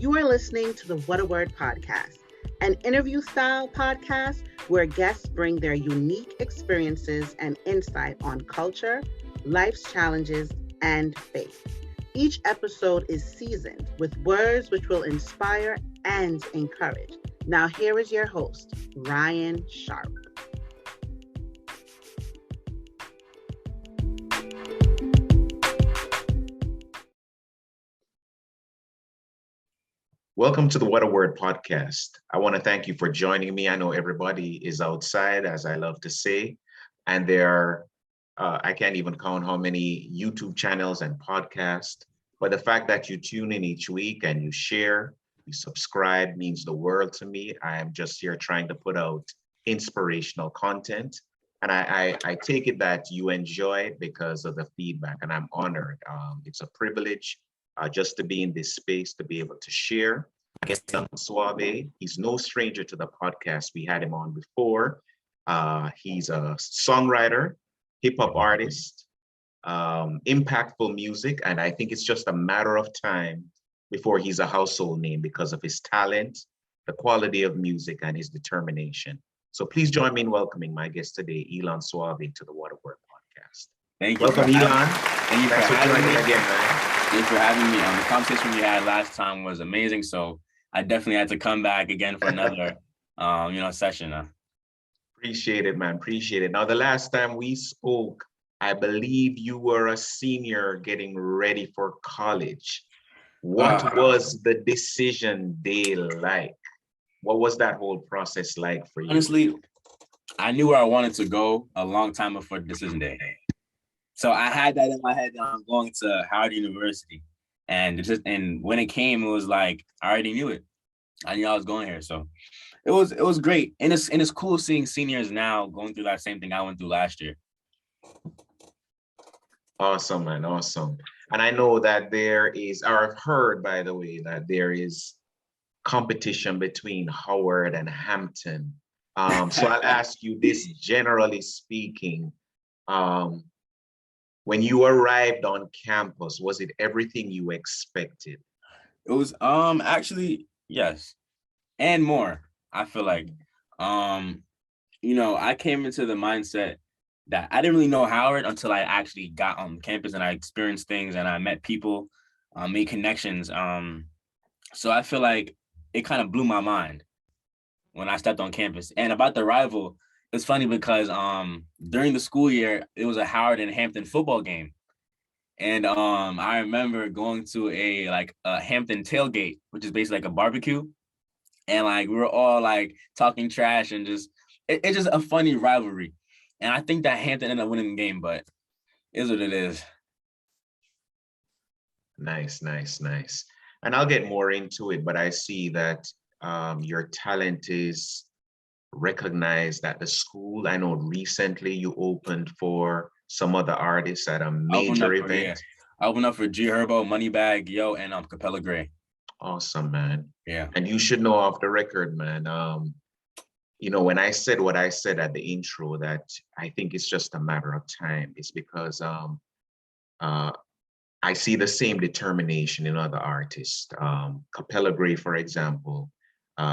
You are listening to the What a Word podcast, an interview-style podcast where guests bring their unique experiences and insight on culture, life's challenges, and faith. Each episode is seasoned with words which will inspire and encourage. Now here is your host, Ryan Sharp. Welcome to the What a Word podcast. I want to thank you for joining me. I know everybody is outside, as I love to say, and I can't even count how many YouTube channels and podcasts, but the fact that you tune in each week and you share, you subscribe means the world to me. I am just here trying to put out inspirational content, and I take it that you enjoy it because of the feedback, and I'm honored. It's a privilege just to be in this space, to be able to share. I guess Elan Suave, he's no stranger to the podcast. We had him on before. He's a songwriter, hip hop artist, impactful music, and I think it's just a matter of time before he's a household name because of his talent, the quality of music, and his determination. So please join me in welcoming my guest today, Elan Suave, to the What a Word podcast. Thank you. Welcome, Elan. Thank you for having me again, man. Thanks for having me. The conversation we had last time was amazing, so I definitely had to come back again for another, session. Appreciate it, man. Appreciate it. Now, the last time we spoke, I believe you were a senior getting ready for college. What was the decision day like? What was that whole process like for you? Honestly, I knew where I wanted to go a long time before decision day. So I had that in my head that I'm going to Howard University. And when it came, it was like I already knew it. I knew I was going here. So it was great. And it's cool seeing seniors now going through that same thing I went through last year. Awesome, man. Awesome. And I know that I've heard, by the way, that there is competition between Howard and Hampton. So I'll ask you this, generally speaking, when you arrived on campus, was it everything you expected? It was actually, yes, and more. I feel like I came into the mindset that I didn't really know Howard until I actually got on campus and I experienced things and I met people, made connections. So I feel like it kind of blew my mind when I stepped on campus. And about the rival, it's funny because during the school year, it was a Howard and Hampton football game. And I remember going to a Hampton tailgate, which is basically like a barbecue. And we were all talking trash and it's just a funny rivalry. And I think that Hampton ended up winning the game, but it is what it is. Nice. And I'll get more into it, but I see that your talent is recognized at the school. I know recently you opened for some other artists at a major event. I opened up for G Herbo, Moneybag Yo, and Capella Gray. Awesome, man. Yeah. And you should know off the record, man. When I said what I said at the intro, that I think it's just a matter of time. It's because I see the same determination in other artists. Capella Gray, for example.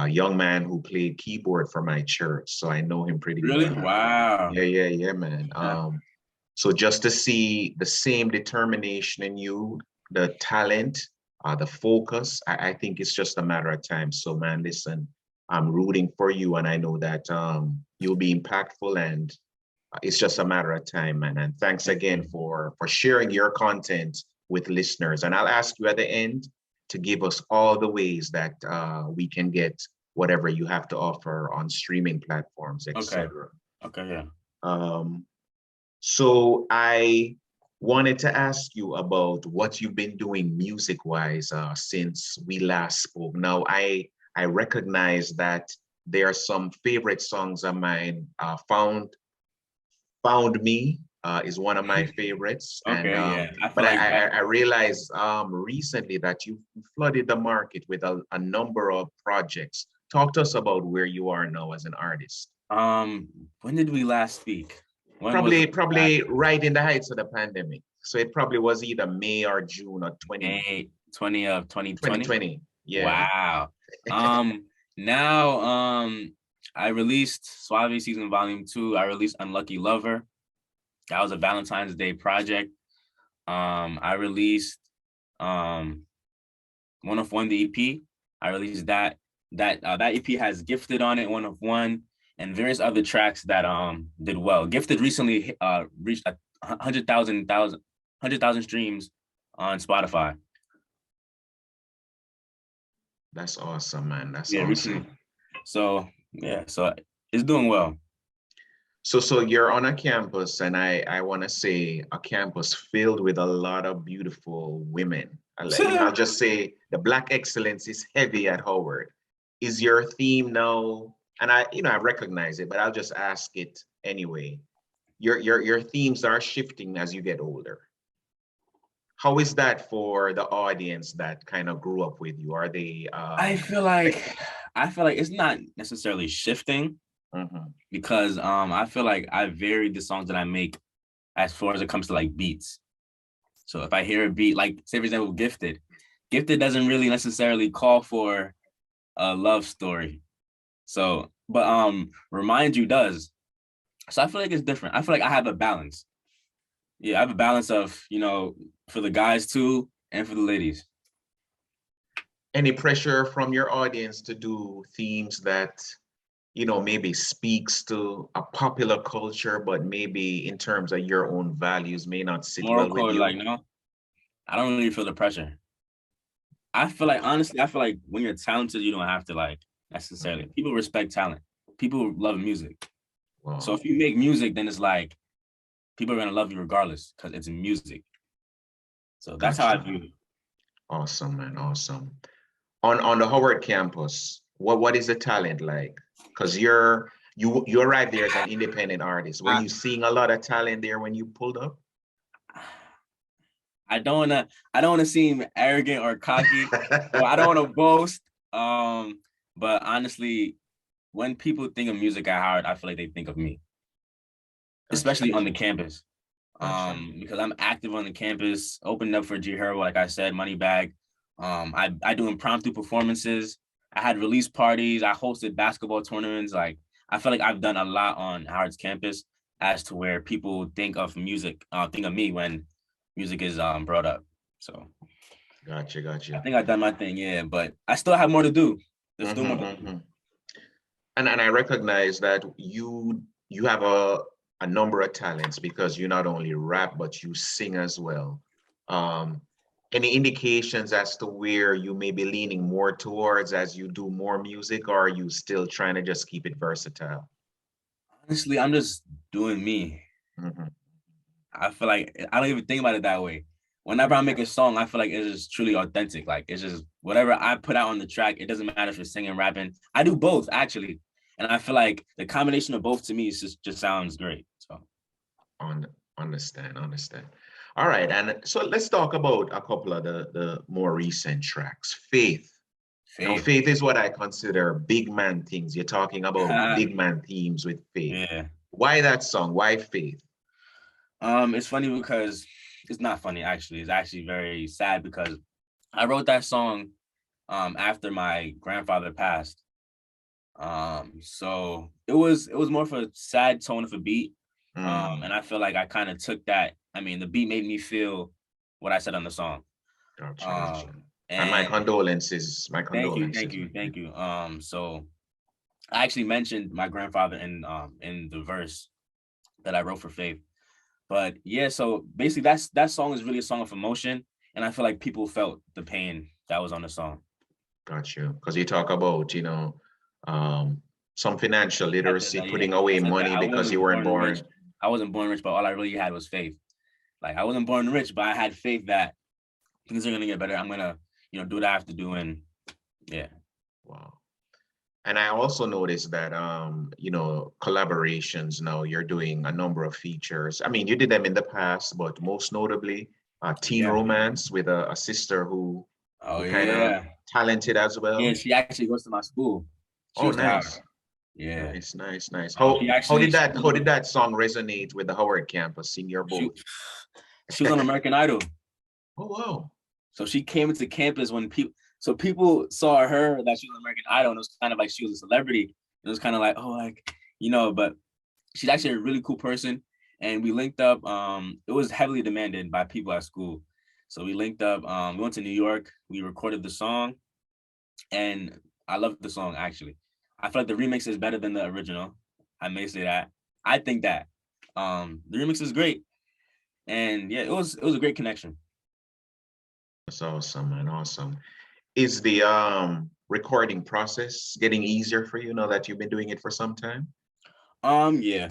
Young man who played keyboard for my church, so I know him pretty Really? well. Wow. Yeah, man. So just to see the same determination in you, the talent, the focus, I think it's just a matter of time. So, man, listen, I'm rooting for you, and I know that you'll be impactful, and it's just a matter of time, man. And thanks again for sharing your content with listeners. And I'll ask you at the end to give us all the ways that we can get whatever you have to offer on streaming platforms, etc. Okay, yeah. So I wanted to ask you about what you've been doing music-wise since we last spoke. Now, I recognize that there are some favorite songs of mine. Found Me is one of my favorites. Okay, and, yeah. But I realized recently that you flooded the market with a number of projects. Talk to us about where you are now as an artist. When did we last speak? Probably right in the heights of the pandemic. So it probably was either May or June of 2020. 2020. Yeah. Wow. Now I released Suave Season Volume 2. I released Unlucky Lover. That was a Valentine's Day project. I released One of One, the EP. I released that. That EP has Gifted on it, One of One, and various other tracks that did well. Gifted recently reached 100,000 streams on Spotify. That's awesome, man. That's Yeah, awesome. recently. So it's doing well. So you're on a campus, and I want to say a campus filled with a lot of beautiful women. I'll just say the Black excellence is heavy at Howard. Is your theme now? And I recognize it, but I'll just ask it anyway. Your themes are shifting as you get older. How is that for the audience that kind of grew up with you? Are they? I feel like it's not necessarily shifting. Because I feel like I varied the songs that I make as far as it comes to like beats. So if I hear a beat, like say for example, Gifted doesn't really necessarily call for a love story. So, but Remind You does. So I feel like it's different. I feel like I have a balance. Yeah, I have a balance of, for the guys too and for the ladies. Any pressure from your audience to do themes that maybe speaks to a popular culture, but maybe in terms of your own values may not sit Moral well with code, you? like, no, I don't really feel the pressure. I feel like, honestly, when you're talented, you don't have to like necessarily. People respect talent. People love music. Wow. So if you make music, then it's like people are gonna love you regardless because it's music. So that's how I view it. Awesome, man. Awesome. On the Howard campus, what is the talent like? Because you arrived there as an independent artist. Were you seeing a lot of talent there when you pulled up? I don't wanna seem arrogant or cocky. So I don't wanna boast. But honestly, when people think of music at Howard, I feel like they think of me. Especially on the campus. Because I'm active on the campus, opening up for G Herbo, like I said, Moneybag. I do impromptu performances. I had release parties. I hosted basketball tournaments. Like I feel like I've done a lot on Howard's campus as to where people think of music, think of me when music is brought up. So Gotcha. I think I've done my thing, yeah, but I still have more to do. There's still more to do. And I recognize that you have a number of talents because you not only rap, but you sing as well. Any indications as to where you may be leaning more towards as you do more music, or are you still trying to just keep it versatile? Honestly, I'm just doing me. I feel like I don't even think about it that way. Whenever I make a song, I feel like it's just truly authentic. Like it's just whatever I put out on the track. It doesn't matter if it's singing, rapping. I do both actually, and I feel like the combination of both to me is just sounds great. So, understand. All right, and so let's talk about a couple of the more recent tracks. Faith. Now, Faith is what I consider big man things. You're talking about big man themes with Faith. Yeah. Why that song? Why Faith? It's funny because it's not funny actually. It's actually very sad because I wrote that song after my grandfather passed. So it was more of a sad tone of a beat. And I feel like I kind of took that. I mean, the beat made me feel what I said on the song. Gotcha. And my condolences. Thank you. So I actually mentioned my grandfather in the verse that I wrote for Faith. But yeah, so basically that song is really a song of emotion. And I feel like people felt the pain that was on the song. Gotcha. Because you talk about, some financial literacy, putting away money because you weren't born. Rich. I wasn't born rich, but all I really had was faith. Like I wasn't born rich, but I had faith that things are gonna get better. I'm gonna, do what I have to do, and yeah. Wow. And I also noticed that collaborations now you're doing a number of features. I mean, you did them in the past, but most notably, Teen Romance with a sister who kind of talented as well. Yeah, she actually goes to my school. Nice. Yeah. Nice. How did that song resonate with the Howard campus in your book? She was on American Idol. Oh wow. So she came into campus when people So people saw her that she was American Idol, and it was kind of like she was a celebrity. It was kind of like, oh, like, but she's actually a really cool person. And we linked up. It was heavily demanded by people at school. So we linked up. We went to New York. We recorded the song. And I love the song, actually. I feel like the remix is better than the original. I may say that. I think that. The remix is great. And yeah, it was a great connection. That's awesome, man. Awesome. Is the recording process getting easier for you now that you've been doing it for some time? Yeah,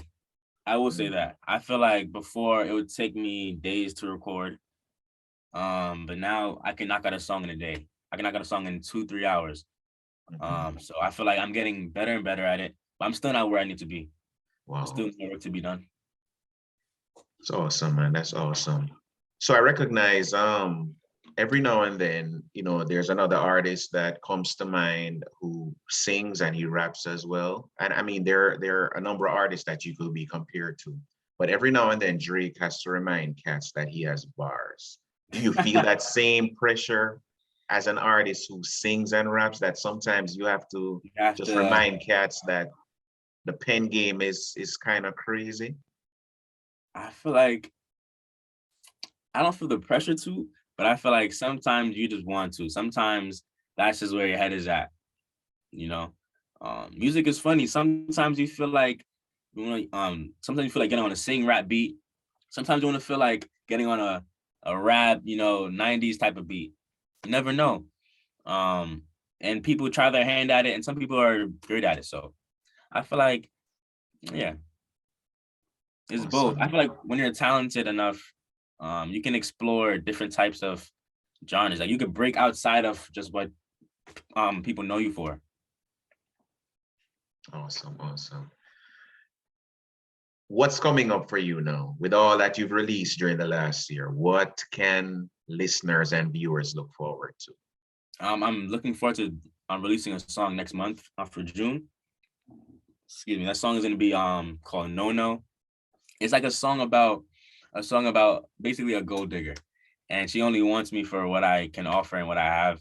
I will say that. I feel like before it would take me days to record. But now I can knock out a song in a day. I can knock out a song in 2-3 hours. So I feel like I'm getting better and better at it, but I'm still not where I need to be. Wow. There's still more work to be done. That's awesome, man. That's awesome. So I recognize every now and then, there's another artist that comes to mind who sings and he raps as well. And I mean, there are a number of artists that you could be compared to, but every now and then Drake has to remind cats that he has bars. Do you feel that same pressure as an artist who sings and raps, that sometimes you have to just remind cats that the pen game is kind of crazy? I feel like I don't feel the pressure to, but I feel like sometimes you just want to. Sometimes that's just where your head is at. Music is funny. Sometimes you feel like sometimes you feel like getting on a sing rap beat. Sometimes you want to feel like getting on a rap, 90s type of beat. You never know. And people try their hand at it, and some people are great at it. So I feel like, yeah, it's Awesome. both. I feel like when you're talented enough, you can explore different types of genres. Like you could break outside of just what people know you for. Awesome. What's coming up for you now with all that you've released during the last year? What can listeners and viewers look forward to? I'm looking forward to releasing a song next month for June. Excuse me. That song is going to be called No No. It's like a song about basically a gold digger, and she only wants me for what I can offer and what I have.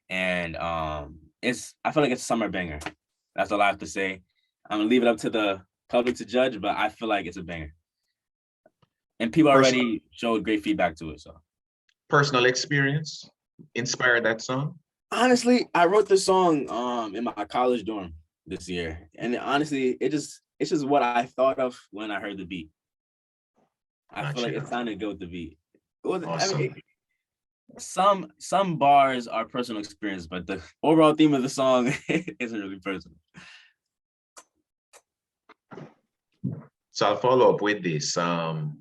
And I feel like it's a summer banger. That's all I have to say. I'm gonna leave it up to the public to judge, but I feel like it's a banger. And people already showed great feedback to it. So personal experience inspired that song? Honestly, I wrote the song in my college dorm this year. And honestly, it's just what I thought of when I heard the beat. I feel like it sounded good with the beat. It was awesome. I mean, some bars are personal experience, but the overall theme of the song isn't really personal. So I'll follow up with this. How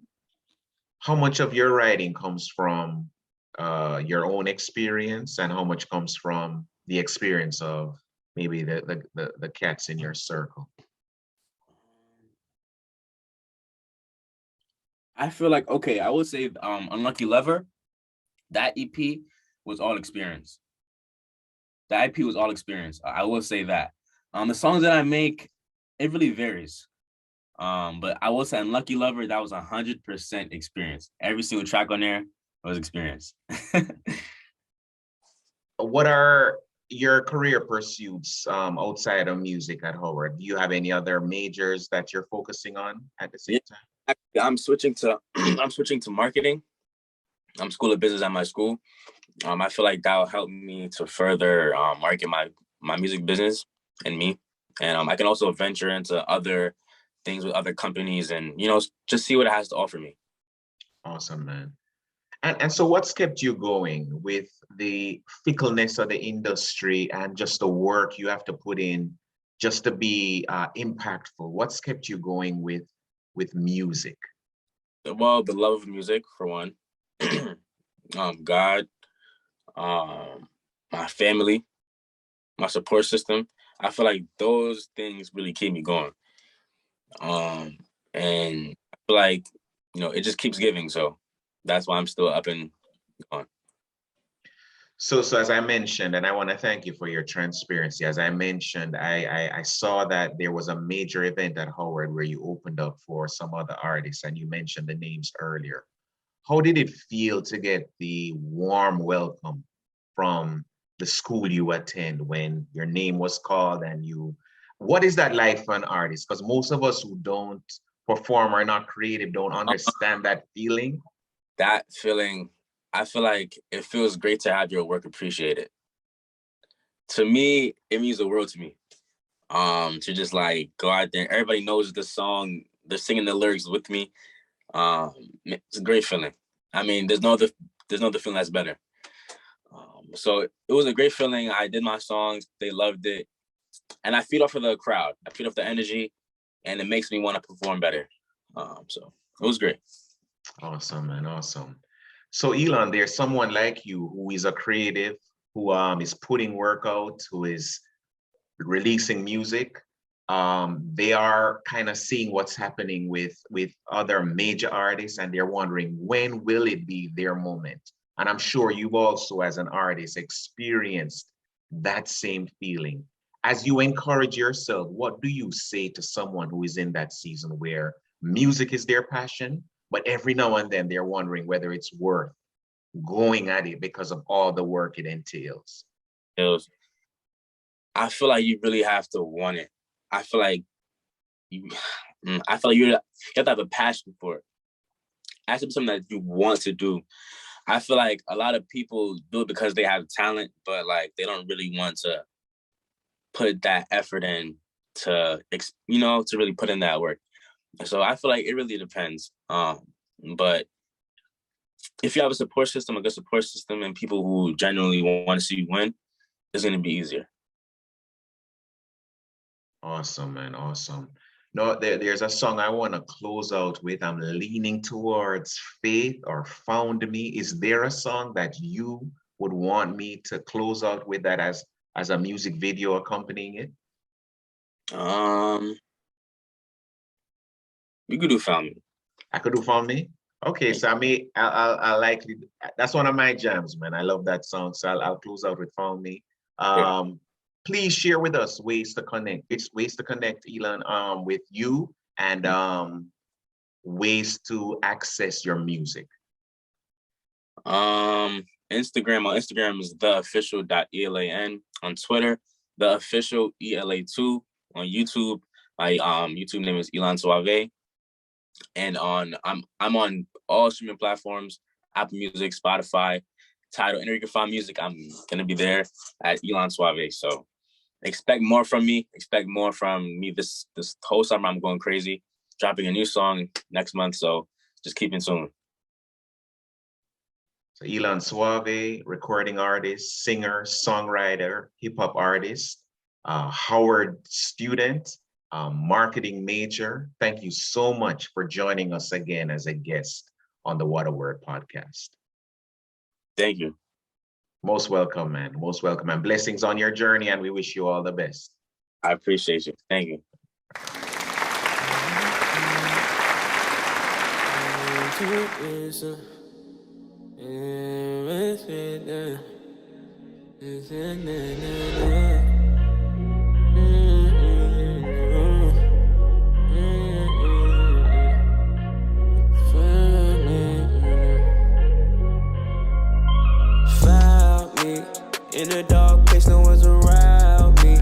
much of your writing comes from your own experience, and how much comes from the experience of maybe the cats in your circle? I feel like, okay, I would say Unlucky Lover, that EP was all experience. The IP was all experience. I will say that. The songs that I make, it really varies. But I will say Unlucky Lover, that was 100% experience. Every single track on there was experience. What are your career pursuits outside of music at Howard? Do you have any other majors that you're focusing on at the same time? I'm switching to marketing. I'm School of Business at my school. I feel like that will help me to further market my music business and me. And I can also venture into other things with other companies and, just see what it has to offer me. Awesome, man. And so what's kept you going with the fickleness of the industry and just the work you have to put in just to be impactful? What's kept you going with music? Well, the love of music, for one. God, my family, my support system. I feel like those things really keep me going. And I feel like, it just keeps giving. So that's why I'm still up and going. So as I mentioned, and I want to thank you for your transparency. As I mentioned, I saw that there was a major event at Howard where you opened up for some other artists, and you mentioned the names earlier. How did it feel to get the warm welcome from the school you attend when your name was called and what is that like for an artist? Because most of us who don't perform or not creative don't understand that feeling. That feeling, I feel like it feels great to have your work appreciated. To me, it means the world to me. To just like go out there, everybody knows the song, they're singing the lyrics with me. It's a great feeling. I mean, there's no other feeling that's better. So it was a great feeling. I did my songs, they loved it, and I feed off of the crowd. I feed off the energy, and it makes me want to perform better. So it was great. Awesome, man, awesome. So Elan, there's someone like you who is a creative, who is putting work out, who is releasing music. They are kind of seeing what's happening with other major artists, and they're wondering, when will it be their moment? And I'm sure you've also, as an artist, experienced that same feeling. As you encourage yourself, what do you say to someone who is in that season where music is their passion, but every now and then they're wondering whether it's worth going at it because of all the work it entails? I feel like you really have to want it. I feel like you have to have a passion for it. It has to be something that you want to do. I feel like a lot of people do it because they have talent, but like they don't really want to put that effort in to really put in that work. So I feel like it really depends. But if you have a good support system, and people who genuinely want to see you win, it's going to be easier. Awesome, man. Awesome. No, there's a song I want to close out with. I'm leaning towards Faith or Found Me. Is there a song that you would want me to close out with that as a music video accompanying it? You could do Found Me. I could do Found Me? Okay, so I'll likely, that's one of my jams, man. I love that song. So I'll close out with Found Me. Please share with us ways to connect. It's ways to connect, Elan, with you, and ways to access your music. Instagram. On Instagram is theofficial.elan. On Twitter, theofficial ELA2. On YouTube, my YouTube name is Elan Suave. And I'm on all streaming platforms: Apple Music, Spotify, Tidal. Anywhere you can find music, I'm gonna be there at Elan Suave. So expect more from me. Expect more from me this whole summer. I'm going crazy, dropping a new song next month. So just keep in tune. So Elan Suave, recording artist, singer, songwriter, hip hop artist, Howard student, marketing major. Thank you so much for joining us again as a guest on the What a Word podcast. Thank you. Most welcome, man. Most welcome, and blessings on your journey, and we wish you all the best. I appreciate you. Thank you. In a dark place, no one's around me.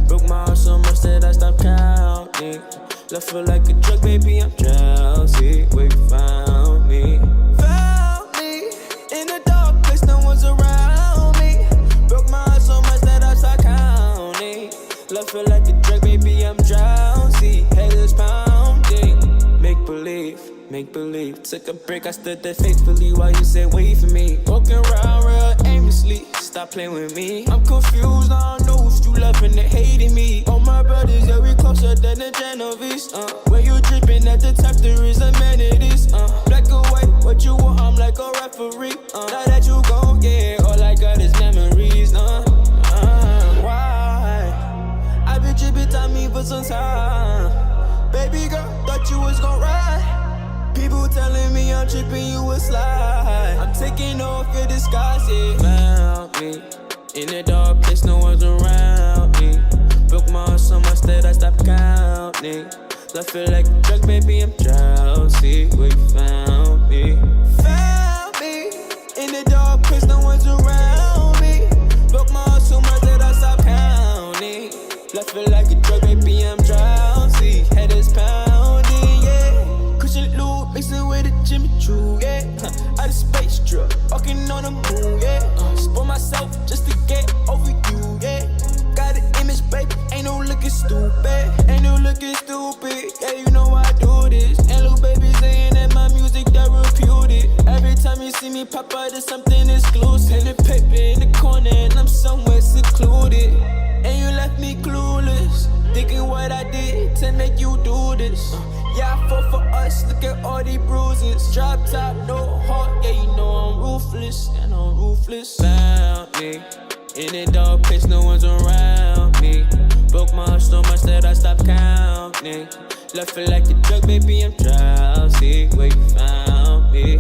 Broke my heart so much that I stopped counting. Left feel like a drug, baby, I'm drowsy. Where you found me? Found me. In a dark place, no one's around me. Broke my heart so much that I stopped counting. Left feel like a drug, baby, I'm drowsy. Haters pounding. Make believe. Took a break, I stood there faithfully while you said wait for me. Walking around real aimlessly. Stop playing with me. I'm confused, I don't know if you loving or hating me. All my brothers, yeah, we closer than the Genovese. When you dripping at the top, there is amenities. Black or white, what you want, I'm like a referee. Now that you gone, yeah, all I got is memories. Why? I been dripping on me for some time. Baby girl, thought you was gon' ride. People telling me I'm tripping, you a slide. I'm taking off your disguise, yeah. Found me in the dark place, no one's around me. Broke my heart so much that I stopped counting. I feel like a drug, baby, I'm drowsy. Where you found me? Found me in the dark place, no one's around me. Broke my heart the moon, yeah. Spoil myself just to get over you, yeah. Got an image, baby, ain't no looking stupid. Ain't no looking stupid, yeah, you know I do this. And little baby saying that my music therapeutic. Every time you see me pop out, there's something exclusive. And the paper in the corner and I'm somewhere secluded. And you left me clueless, thinking what I did to make you do this. Yeah, I fought for us, look at all these bruises. Drop top, no heart, yeah, you know I'm ruthless. And I'm ruthless. Found me in a dark place, no one's around me. Broke my heart so much that I stopped counting. Left it like a drug, baby, I'm drowsy. Where you found me?